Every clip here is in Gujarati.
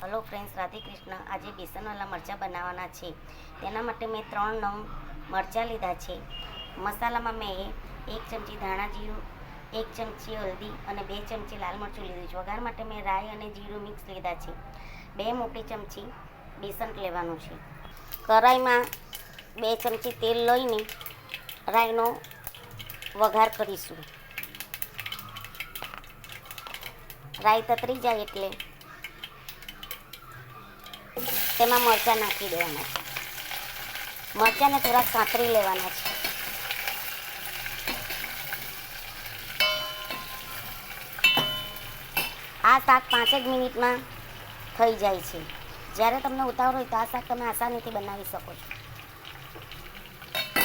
Hello friends, Radhe Krishna. આજે બેસનવાળા મરચાં બનાવવાના છે. તેના માટે મેં 3 નંગ મરચાં લીધા છે. મસાલામાં મેં 1 ચમચી ધાણા જીરું, 1 ચમચી હળદી અને 2 ચમચી લાલ મરચું લીધું છે. વઘાર માટે મેં રાઈ અને જીરું મિક્સ લીધા છે. 2 મોટી ચમચી બેસન લેવાનું છે. કઢાઈમાં 2 ચમચી તેલ લઈને રાઈનો વઘાર કરીશું. રાઈ તતરી જાય એટલે તેમાં મરચાં નાખી દેવાના છે. મરચાંને થોડાક સાંતળી લેવાના છે. આ શાક 5 જ મિનિટમાં થઈ જાય છે. જ્યારે તમને ઉતાવળ હોય તો આ શાક તમે આસાનીથી બનાવી શકો છો.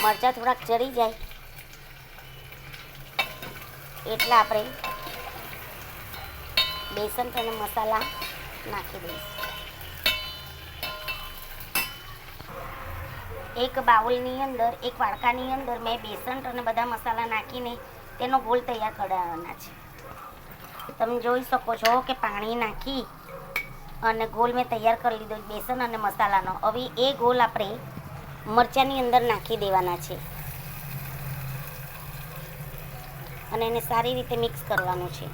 મરચાં થોડાક ચડી જાય એટલે આપણે બેસન અને મસાલા નાખી દઈશું. એક બાઉલની અંદર, એક વાડકાની અંદર મેં બેસન અને બધા મસાલા નાખીને તેનો ગોળ તૈયાર કરાવવાના છે. તમે જોઈ શકો છો કે પાણી નાખી અને ગોળ મેં તૈયાર કરી લીધો બેસન અને મસાલાનો. હવે એ ગોળ આપણે મરચાંની અંદર નાખી દેવાના છે અને એને સારી રીતે મિક્સ કરવાનું છે.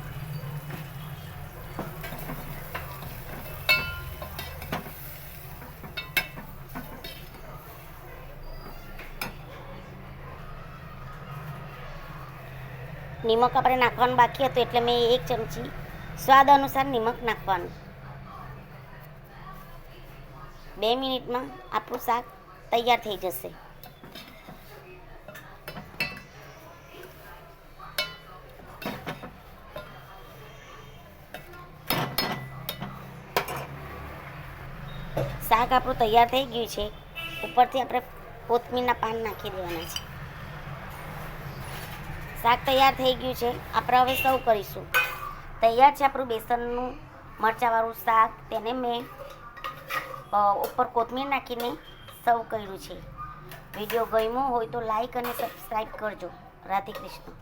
નિમક આપણે નાખવાનું બાકી હતું એટલે મેં 1 ચમચી સ્વાદ અનુસાર નિમક નાખવાનું. 2 મિનિટમાં આપણું શાક તૈયાર થઈ જશે. શાક આપણું તૈયાર થઈ ગયું છે. ઉપરથી આપણે કોથમીરના પાન નાખી દેવાના છે. શાક તૈયાર થઈ ગયું છે. આપણે હવે સર્વ કરીશું. તૈયાર છે આપણું બેસનનું મરચાંવાળું શાક. તેને મેં ઉપર કોથમીર નાખીને સર્વ કર્યું છે. વિડીયો ગમ્યો હોય તો લાઈક અને સબસ્ક્રાઈબ કરજો. રાધે કૃષ્ણ.